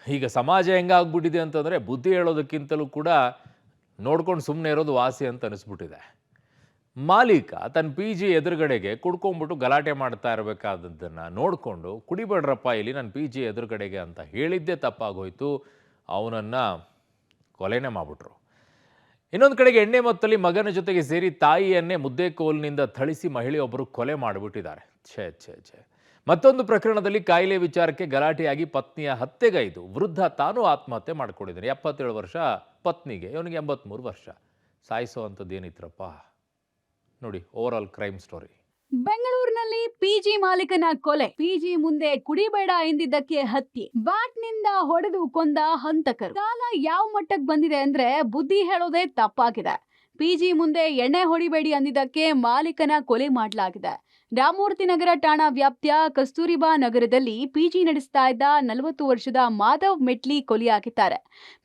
ಈಗ ಸಮಾಜ ಹೆಂಗಾಗ್ಬಿಟ್ಟಿದೆ ಅಂತಂದರೆ ಬುದ್ಧಿ ಹೇಳೋದಕ್ಕಿಂತಲೂ ಕೂಡ ನೋಡ್ಕೊಂಡು ಸುಮ್ಮನೆ ಇರೋದು ವಾಸಿ ಅಂತ ಅನಿಸ್ಬಿಟ್ಟಿದೆ. ಮಾಲೀಕ ತನ್ನ ಪಿ ಜಿ ಎದುರುಗಡೆಗೆ ಕುಡ್ಕೊಂಡ್ಬಿಟ್ಟು ಗಲಾಟೆ ಮಾಡ್ತಾ ಇರಬೇಕಾದದ್ದನ್ನು ನೋಡಿಕೊಂಡು ಕುಡಿಬೇಡ್ರಪ್ಪ ಇಲ್ಲಿ ನನ್ನ ಪಿ ಜಿ ಎದುರುಗಡೆಗೆ ಅಂತ ಹೇಳಿದ್ದೇ ತಪ್ಪಾಗೋಯ್ತು. ಅವನನ್ನು ಕೊಲೆನೇ ಮಾಡಿಬಿಟ್ರು. ಇನ್ನೊಂದು ಕಡೆಗೆ ಎಣ್ಣೆ ಮತ್ತಲ್ಲಿ ಮಗನ ಜೊತೆಗೆ ಸೇರಿ ತಾಯಿಯನ್ನೇ ಮುದ್ದೆ ಕೋಲಿನಿಂದ ಥಳಿಸಿ ಮಹಿಳೆಯೊಬ್ಬರು ಕೊಲೆ ಮಾಡಿಬಿಟ್ಟಿದ್ದಾರೆ. ಛೇ ಛೇ ಛೇ. ಮತ್ತೊಂದು ಪ್ರಕರಣದಲ್ಲಿ ಕಾಯಿಲೆ ವಿಚಾರಕ್ಕೆ ಗಲಾಟೆಯಾಗಿ ಪತ್ನಿಯ ಹತ್ಯೆಗೈದು ವೃದ್ಧ ತಾನು ಆತ್ಮಹತ್ಯೆ ಮಾಡ್ಕೊಂಡಿದ್ದಾನೆ. 77 ವರ್ಷ ಪತ್ನಿಗೆ, ಇವನಿಗೆ 83 ವರ್ಷ. ಸಾಯಿಸೋ ಅಂಥದ್ದೇನಿತ್ರಪ್ಪ ನೋಡಿ. Over all crime story. ಬೆಂಗಳೂರಿನಲ್ಲಿ ಪಿಜಿ ಮಾಲೀಕನ ಕೊಲೆ. ಪಿಜಿ ಮುಂದೆ ಕುಡಿಬೇಡ ಎಂದಿದ್ದಕ್ಕೆ ಹತ್ಯೆ. ಬ್ಯಾಟ್ನಿಂದ ಹೊಡೆದು ಕೊಂದ ಹಂತಕರು. ಕಾಲ ಯಾವ ಮಟ್ಟಕ್ಕೆ ಬಂದಿದೆ ಅಂದ್ರೆ ಬುದ್ಧಿ ಹೇಳೋದೇ ತಪ್ಪಾಗಿದೆ. ಪಿಜಿ ಮುಂದೆ ಎಣ್ಣೆ ಹೊಡಿಬೇಡಿ ಅಂದಿದ್ದಕ್ಕೆ ಮಾಲೀಕನ ಕೊಲೆ ಮಾಡಲಾಗಿದೆ. ರಾಮಮೂರ್ತಿ ನಗರ ಠಾಣಾ ವ್ಯಾಪ್ತಿಯ ಕಸ್ತೂರಿಬಾ ನಗರದಲ್ಲಿ ಪಿಜಿ ನಡೆಸ್ತಾ ಇದ್ದ 40 ವರ್ಷದ ಮಾಧವ್ ಮೆಟ್ಲಿ ಕೊಲೆಯಾಗಿದ್ದಾರೆ.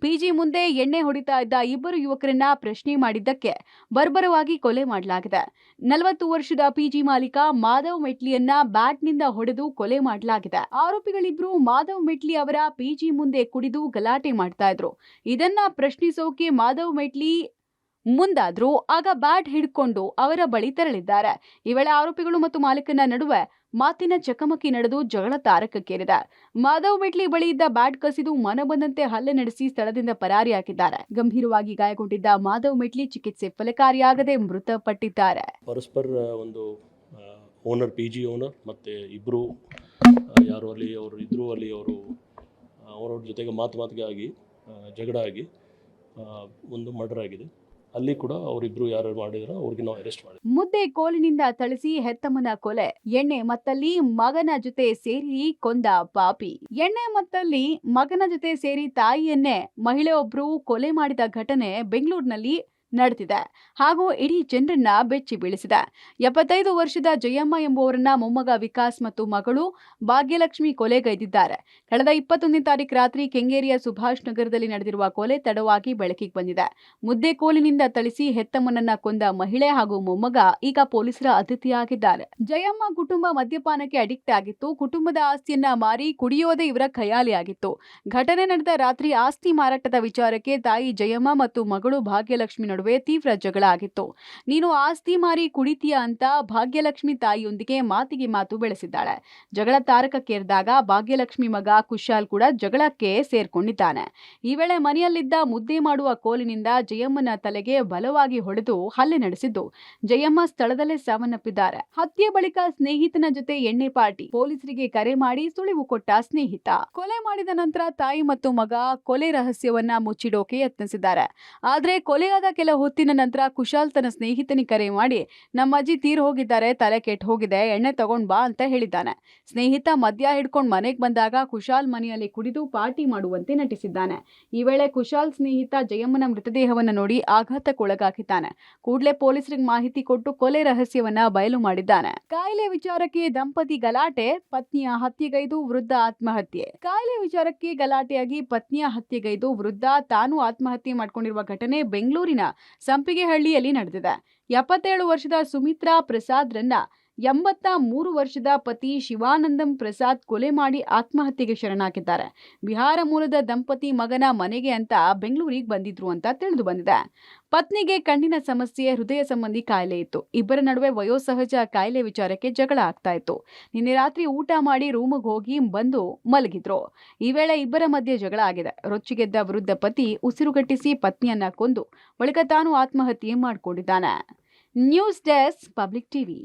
ಪಿಜಿ ಮುಂದೆ ಎಣ್ಣೆ ಹೊಡಿತಾ ಇದ್ದ ಇಬ್ಬರು ಯುವಕರನ್ನ ಪ್ರಶ್ನೆ ಮಾಡಿದ್ದಕ್ಕೆ ಬರ್ಬರವಾಗಿ ಕೊಲೆ ಮಾಡಲಾಗಿದೆ. 40 ವರ್ಷದ ಪಿಜಿ ಮಾಲೀಕ ಮಾಧವ್ ಮೆಟ್ಲಿಯನ್ನ ಬ್ಯಾಟ್ನಿಂದ ಹೊಡೆದು ಕೊಲೆ ಮಾಡಲಾಗಿದೆ. ಆರೋಪಿಗಳಿಬ್ರು ಮಾಧವ್ ಮೆಟ್ಲಿ ಅವರ ಪಿಜಿ ಮುಂದೆ ಕುಡಿದು ಗಲಾಟೆ ಮಾಡ್ತಾ ಇದ್ರು. ಇದನ್ನ ಪ್ರಶ್ನಿಸೋಕೆ ಮಾಧವ್ ಮೆಟ್ಲಿ ಮುಂದಾದ್ರು. ಆಗ ಬ್ಯಾಟ್ ಹಿಡ್ಕೊಂಡು ಅವರ ಬಳಿ ತೆರಳಿದ್ದಾರೆ. ಈ ವೇಳೆ ಆರೋಪಿಗಳು ಮತ್ತು ಮಾಲೀಕನ ನಡುವೆ ಮಾತಿನ ಚಕಮಕಿ ನಡೆದು ಜಗಳ ತಾರಕಕ್ಕೇರಿದೆ. ಮಾಧವ್ ಮೆಟ್ಲಿ ಬಳಿ ಇದ್ದ ಬ್ಯಾಟ್ ಕಸಿದು ಮನಬಂದಂತೆ ಹಲ್ಲೆ ನಡೆಸಿ ಸ್ಥಳದಿಂದ ಪರಾರಿಯಾಗಿದ್ದಾರೆ. ಗಂಭೀರವಾಗಿ ಗಾಯಗೊಂಡಿದ್ದ ಮಾಧವ್ ಮೆಟ್ಲಿ ಚಿಕಿತ್ಸೆ ಫಲಕಾರಿಯಾಗದೆ ಮೃತಪಟ್ಟಿದ್ದಾರೆ. ಪರಸ್ಪರ ಒಂದು ಓನರ್, ಪಿ ಜಿ ಓನರ್ ಮತ್ತು ಇಬ್ಬರು ಯಾರು ಅಲ್ಲಿ ಅವರು ಇದ್ದರು, ಅಲ್ಲಿ ಅವರವ್ರ ಜೊತೆಗೆ ಮಾತಿಗೆ ಆಗಿ ಜಗಳ ಆಗಿ ಒಂದು ಮರ್ಡರ್ ಆಗಿದೆ. ಅಲ್ಲಿ ಕೂಡ ಅವರಿಬ್ರು ಯಾರು ಮಾಡಿದಾರೋ ಅವ್ರಿಗೆ ನಾವು ಅರೆಸ್ಟ್ ಮಾಡಿ ಮುದ್ದೆ ಕೋಲಿನಿಂದ ಥಳಿಸಿ ಹೆತ್ತಮ್ಮನ ಕೊಲೆ. ಎಣ್ಣೆ ಮತ್ತಲ್ಲಿ ಮಗನ ಜೊತೆ ಸೇರಿ ಕೊಂದ ಪಾಪಿ. ಎಣ್ಣೆ ಮತ್ತಲ್ಲಿ ಮಗನ ಜೊತೆ ಸೇರಿ ತಾಯಿಯನ್ನೇ ಮಹಿಳೆಯೊಬ್ರು ಕೊಲೆ ಮಾಡಿದ ಘಟನೆ ಬೆಂಗಳೂರಿನಲ್ಲಿ ನಡೆದಿದೆ ಹಾಗೂ ಇಡೀ ಜನರನ್ನ ಬೆಚ್ಚಿ ಬೀಳಿಸಿದೆ. 75 ವರ್ಷದ ಜಯಮ್ಮ ಎಂಬುವರನ್ನ ಮೊಮ್ಮಗ ವಿಕಾಸ್ ಮತ್ತು ಮಗಳು ಭಾಗ್ಯಲಕ್ಷ್ಮಿ ಕೊಲೆಗೈದಿದ್ದಾರೆ. ಕಳೆದ 21ನೇ ತಾರೀಕು ರಾತ್ರಿ ಕೆಂಗೇರಿಯ ಸುಭಾಷ್ ನಗರದಲ್ಲಿ ನಡೆದಿರುವ ಕೊಲೆ ತಡವಾಗಿ ಬೆಳಕಿಗೆ ಬಂದಿದೆ. ಮುದ್ದೆ ಕೋಲಿನಿಂದ ಥಳಿಸಿ ಹೆತ್ತಮ್ಮನನ್ನ ಕೊಂದ ಮಹಿಳೆ ಹಾಗೂ ಮೊಮ್ಮಗ ಈಗ ಪೊಲೀಸರ ಅತಿಥಿಯಾಗಿದ್ದಾರೆ. ಜಯಮ್ಮ ಕುಟುಂಬ ಮದ್ಯಪಾನಕ್ಕೆ ಅಡಿಕ್ಟ್ ಆಗಿತ್ತು. ಕುಟುಂಬದ ಆಸ್ತಿಯನ್ನ ಮಾರಿ ಕುಡಿಯೋದೇ ಇವರ ಖಯಾಲಿಯಾಗಿತ್ತು. ಘಟನೆ ನಡೆದ ರಾತ್ರಿ ಆಸ್ತಿ ಮಾರಾಟದ ವಿಚಾರಕ್ಕೆ ತಾಯಿ ಜಯಮ್ಮ ಮತ್ತು ಮಗಳು ಭಾಗ್ಯಲಕ್ಷ್ಮಿ ನಡುವೆ ತೀವ್ರ ಜಗಳ ಆಗಿತ್ತು. ನೀನು ಆಸ್ತಿ ಮಾರಿ ಕುಡಿತೀಯ ಅಂತ ಭಾಗ್ಯಲಕ್ಷ್ಮಿ ತಾಯಿಯೊಂದಿಗೆ ಮಾತಿಗೆ ಮಾತು ಬೆಳೆಸಿದ್ದಾಳೆ. ಜಗಳ ತಾರಕಕ್ಕೇರಿದಾಗ ಭಾಗ್ಯಲಕ್ಷ್ಮಿ ಮಗ ಕುಶಾಲ್ ಕೂಡ ಜಗಳಕ್ಕೆ ಸೇರ್ಕೊಂಡಿದ್ದಾನೆ. ಈ ವೇಳೆ ಮನೆಯಲ್ಲಿದ್ದ ಮುದ್ದೆ ಮಾಡುವ ಕೋಲಿನಿಂದ ಜಯಮ್ಮನ ತಲೆಗೆ ಬಲವಾಗಿ ಹೊಡೆದು ಹಲ್ಲೆ ನಡೆಸಿದ್ದು ಜಯಮ್ಮ ಸ್ಥಳದಲ್ಲೇ ಸಾವನ್ನಪ್ಪಿದ್ದಾರೆ. ಹತ್ಯೆ ಬಳಿಕ ಸ್ನೇಹಿತನ ಜೊತೆ ಎಣ್ಣೆ ಪಾರ್ಟಿ. ಪೊಲೀಸರಿಗೆ ಕರೆ ಮಾಡಿ ಸುಳಿವು ಕೊಟ್ಟ ಸ್ನೇಹಿತ. ಕೊಲೆ ಮಾಡಿದ ನಂತರ ತಾಯಿ ಮತ್ತು ಮಗ ಕೊಲೆ ರಹಸ್ಯವನ್ನ ಮುಚ್ಚಿಡೋಕೆ ಯತ್ನಿಸಿದ್ದಾರೆ. ಆದ್ರೆ ಕೊಲೆಯಾದ ಕೆಲ ಹೊತ್ತಿನ ನಂತರ ಕುಶಾಲ್ ತನ್ನ ಸ್ನೇಹಿತನಿಗೆ ಕರೆ ಮಾಡಿ, ನಮ್ಮ ಅಜ್ಜಿ ತೀರ್ ಹೋಗಿದ್ದಾರೆ, ತಲೆ ಕೆಟ್ಟು ಹೋಗಿದೆ, ಎಣ್ಣೆ ತಗೊಂಡ್ ಬಾ ಅಂತ ಹೇಳಿದ್ದಾನೆ. ಸ್ನೇಹಿತ ಮದ್ಯ ಹಿಡ್ಕೊಂಡು ಮನೆಗೆ ಬಂದಾಗ ಕುಶಾಲ್ ಮನೆಯಲ್ಲಿ ಕುಡಿದು ಪಾರ್ಟಿ ಮಾಡುವಂತೆ ನಟಿಸಿದ್ದಾನೆ. ಈ ವೇಳೆ ಕುಶಾಲ್ ಸ್ನೇಹಿತ ಜಯಮ್ಮನ ಮೃತದೇಹವನ್ನು ನೋಡಿ ಆಘಾತಕ್ಕೊಳಗಾಗಿದ್ದಾನೆ. ಕೂಡಲೇ ಪೊಲೀಸರಿಗೆ ಮಾಹಿತಿ ಕೊಟ್ಟು ಕೊಲೆ ರಹಸ್ಯವನ್ನ ಬಯಲು ಮಾಡಿದ್ದಾನೆ. ಕಾಯಿಲೆ ವಿಚಾರಕ್ಕೆ ದಂಪತಿ ಗಲಾಟೆ, ಪತ್ನಿಯ ಹತ್ಯೆಗೈದು ವೃದ್ಧ ಆತ್ಮಹತ್ಯೆ. ಕಾಯಿಲೆ ವಿಚಾರಕ್ಕೆ ಗಲಾಟೆಯಾಗಿ ಪತ್ನಿಯ ಹತ್ಯೆಗೈದು ವೃದ್ಧ ತಾನು ಆತ್ಮಹತ್ಯೆ ಮಾಡಿಕೊಂಡಿರುವ ಘಟನೆ ಬೆಂಗಳೂರಿನ ಸಂಪಿಗೆಹಳ್ಳಿಯಲ್ಲಿ ನಡೆದಿದೆ. 77 ವರ್ಷದ ಸುಮಿತ್ರಾ ಪ್ರಸಾದ್ರನ್ನ 83 ವರ್ಷದ ಪತಿ ಶಿವಾನಂದಂ ಪ್ರಸಾದ್ ಕೊಲೆ ಮಾಡಿ ಆತ್ಮಹತ್ಯೆಗೆ ಶರಣಾಗಿದ್ದಾರೆ. ಬಿಹಾರ ಮೂಲದ ದಂಪತಿ ಮಗನ ಮನೆಗೆ ಅಂತ ಬೆಂಗಳೂರಿಗೆ ಬಂದಿದ್ರು ಅಂತ ತಿಳಿದು ಬಂದಿದೆ. ಪತ್ನಿಗೆ ಕಣ್ಣಿನ ಸಮಸ್ಯೆ, ಹೃದಯ ಸಂಬಂಧಿ ಕಾಯಿಲೆ ಇತ್ತು. ಇಬ್ಬರ ನಡುವೆ ವಯೋಸಹಜ ಕಾಯಿಲೆ ವಿಚಾರಕ್ಕೆ ಜಗಳ ಆಗ್ತಾ ಇತ್ತು. ನಿನ್ನೆ ರಾತ್ರಿ ಊಟ ಮಾಡಿ ರೂಮಿಗೆ ಹೋಗಿ ಬಂದು ಮಲಗಿದ್ರು. ಈ ವೇಳೆ ಇಬ್ಬರ ಮಧ್ಯೆ ಜಗಳ ಆಗಿದೆ. ರೊಚ್ಚಿಗೆದ್ದ ವೃದ್ಧ ಪತಿ ಉಸಿರುಗಟ್ಟಿಸಿ ಪತ್ನಿಯನ್ನ ಕೊಂದು ಬಳಿಕ ತಾನು ಆತ್ಮಹತ್ಯೆ ಮಾಡಿಕೊಂಡಿದ್ದಾನೆ. News desk, public TV.